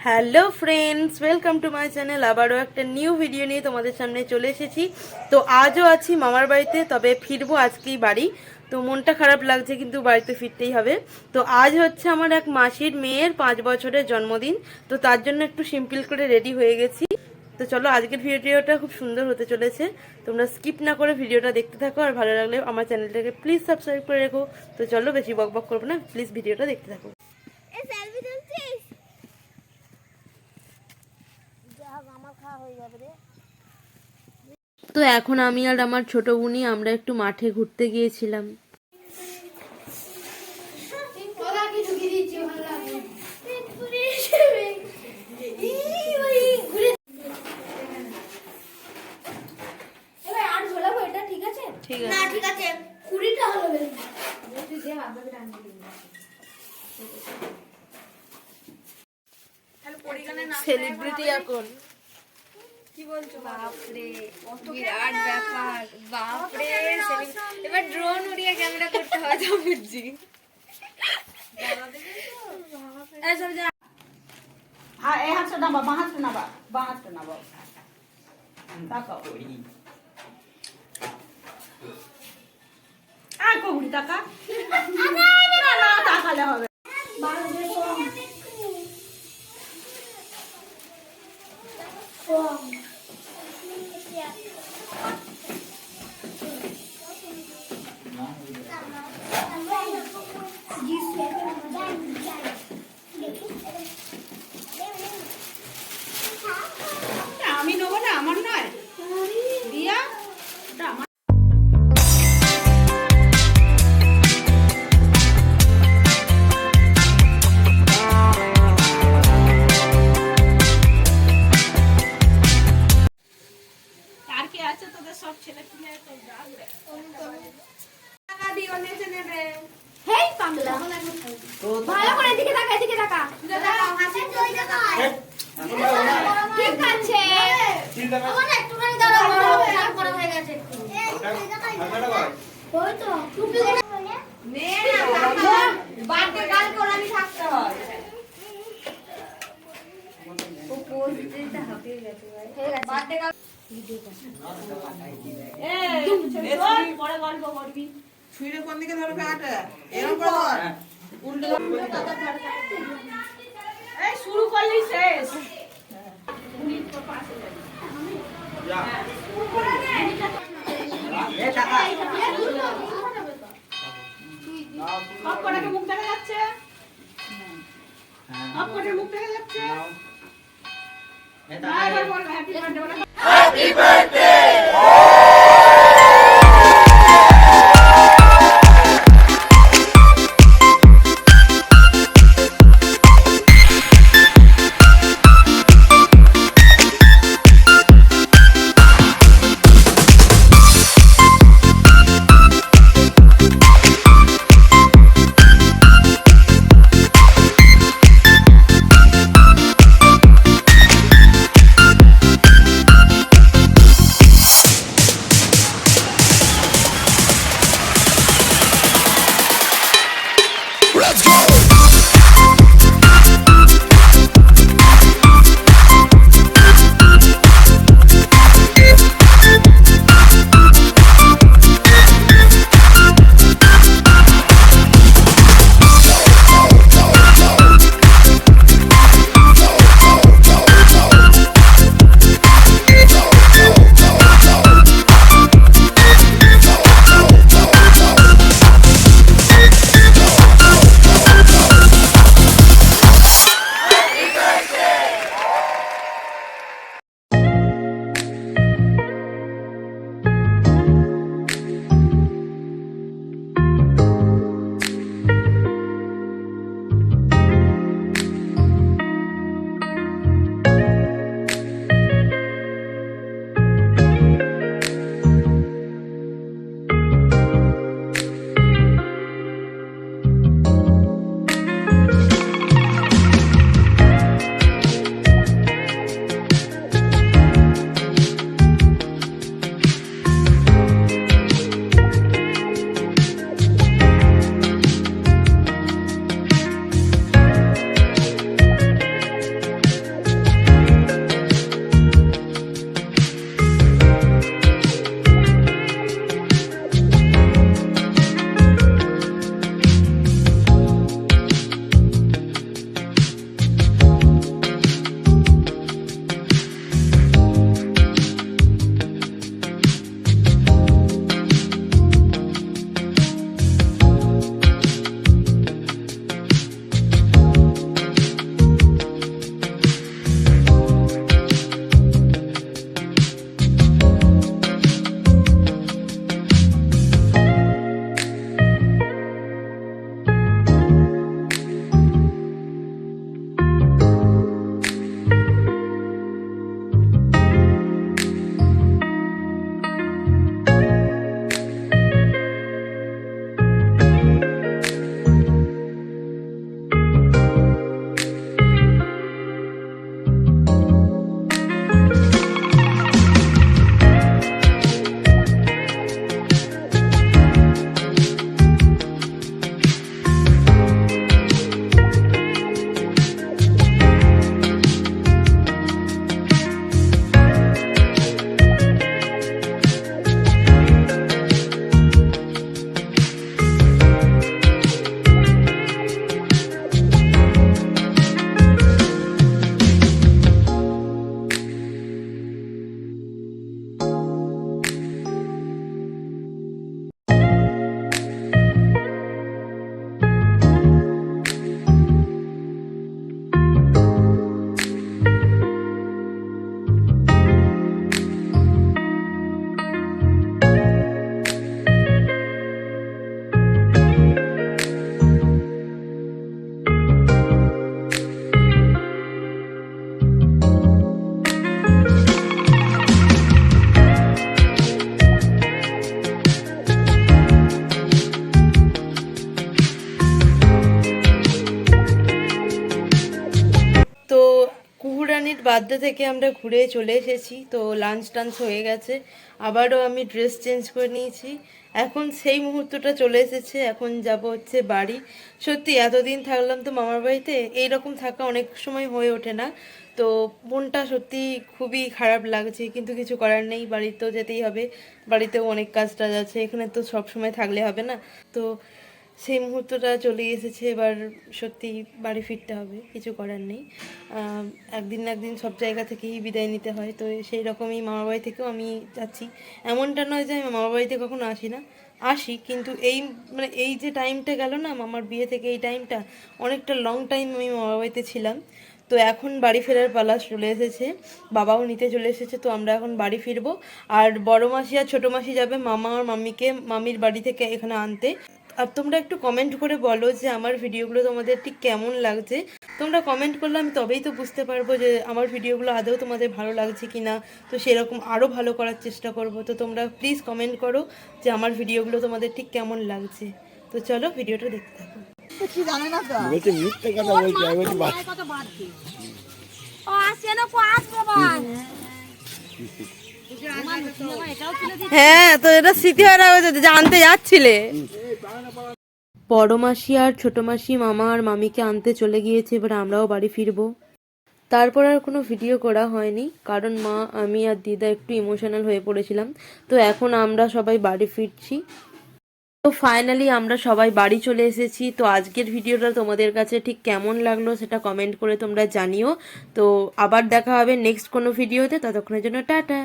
Hello friends, welcome to my channel. আবারও একটা new video নিয়ে তোমাদের সামনে চলে এসেছি। তো আজও আছি মামার বাড়িতে, তবে ফিরবো আজকেই বাড়ি। তো মনটা খারাপ লাগছে, কিন্তু বাড়িতে ফিরতেই হবে। তো আজ হচ্ছে আমার এক মাসির মেয়ের 5 বছরের জন্মদিন। তো তার জন্য একটু সিম্পল করে রেডি হয়ে গেছি। তো চলো, আজকের ভিডিওটা খুব সুন্দর হতে চলেছে। তোমরা স্কিপ না করে ভিডিওটা দেখতে থাকো, আর ভালো লাগলে আমার চ্যানেলটাকে প্লিজ সাবস্ক্রাইব করে রেখো। তো চলো, বেশি বক বক করবো না, প্লিজ ভিডিওটা দেখতে থাকো। তো এখন আমি আর আমার ছোট বোনই আমরা একটু মাঠে ঘুরতে গিয়েছিলাম। সেলিব্রিটি এখন কি বলছো? বাপরে, কত বিরাট ব্যাপার। বাপরে, এবার ড্রোন উড়িয়ে ক্যামেরা করতে হয় তো বুঝছি। হবে আমি নেবো না, আমার নয় দিয়া আমার। আর কি আছে তোদের সব ছেলে পুলে টাকা দিয়ে অনেকে নেবে। হেই পাগলা, ভালো করে দিকে তাকা, দিকে তাকা। ঠিক আছে, আমার একটুখানি দাঁড়াও, বড় বড় হয়ে গেছে একটু। ওই তো টুপি নে না, বাড়িতে কাল করে আমি থাকতে হয়। ও পোজ দিতে হাঁপিয়ে গেছে ভাই। ঠিক আছে, বাড়িতে কাল ভিডিও কর। পরে গল্প করবি। ছুঁড়ে কোন দিকে ধরবে? আটা এরকম করে ধর, উল্টো ধর। এই শুরু করলি শেষ। অপকটাকে মুখ দেখা যাচ্ছে, অপকটার মুখ দেখা যাচ্ছে। এবার বল হ্যাপি বার্থডে, বল হ্যাপি বার্থডে। বুবুরানির বার্থডে থেকে আমরা ঘুরে চলে এসেছি, তো লাঞ্চ টাঞ্চ হয়ে গেছে, আবারও আমি ড্রেস চেঞ্জ করে নিয়েছি। এখন সেই মুহূর্তটা চলে এসেছে, এখন যাব হচ্ছে বাড়ি। সত্যি এতদিন থাকলাম তো মামার বাড়িতে, এইরকম থাকা অনেক সময় হয়ে ওঠে না, তো মনটা সত্যি খুবই খারাপ লাগছে, কিন্তু কিছু করার নেই, বাড়িতেও যেতেই হবে, বাড়িতেও অনেক কাজ টাজ আছে, এখানে তো সব সময় থাকলে হবে না। তো সেই মুহূর্তটা চলে এসেছে, এবার সত্যি বাড়ি ফিরতে হবে, কিছু করার নেই। একদিন না একদিন সব জায়গা থেকেই বিদায় নিতে হয়, তো সেই রকমই মামার বাড়ি থেকেও আমি যাচ্ছি। এমনটা নয় যে আমি মামার বাড়িতে কখনো আসি না, আসি, কিন্তু এই মানে এই যে টাইমটা গেল না মামার বিয়ে থেকে, এই টাইমটা অনেকটা লং টাইম আমি মামার বাড়িতে ছিলাম। তো এখন বাড়ি ফেরার পালা চলে এসেছে, বাবাও নিতে চলে এসেছে, তো আমরা এখন বাড়ি ফিরবো। আর বড় মাসি আর ছোটো মাসি যাবে মামা আর মামিকে মামির বাড়ি থেকে এখানে আনতে। আর তোমরা একটু কমেন্ট করে বলো যে আমার ভিডিওগুলো তোমাদের ঠিক কেমন লাগছে। তোমরা কমেন্ট করলে আমি তবেই তো বুঝতে পারবো যে আমার ভিডিওগুলো আদৌ তোমাদের ভালো লাগছে কি না, তো সেরকম আরও ভালো করার চেষ্টা করব। তো তোমরা প্লিজ কমেন্ট করো যে আমার ভিডিওগুলো তোমাদের ঠিক কেমন লাগছে। তো চলো ভিডিওটা দেখতে থাকো। কি জানে না তো বলছে মিথ্যে কথা বলছে, আমি বলছি বাস ও আসছে না কো আসবে বাবা হ্যাঁ, তো এটা স্মৃতি হয়ে গেছে যে আনতে যাচ্ছিলে। বড় মাসি আর ছোট মাসি মামা আর মামিকে আনতে চলে গিয়েছে, এবার আমরাও বাড়ি ফিরবো। তারপর আর কোনো ভিডিও করা হয়নি, কারণ মা, আমি আর দিদা একটু ইমোশনাল হয়ে পড়েছিলাম। তো এখন আমরা সবাই বাড়ি ফিরছি। তো ফাইনালি আমরা সবাই বাড়ি চলে এসেছি। তো আজকের ভিডিওটা তোমাদের কাছে ঠিক কেমন লাগলো সেটা কমেন্ট করে তোমরা জানিও। তো আবার দেখা হবে নেক্সট কোনো ভিডিওতে, ততক্ষণের জন্য টাটা।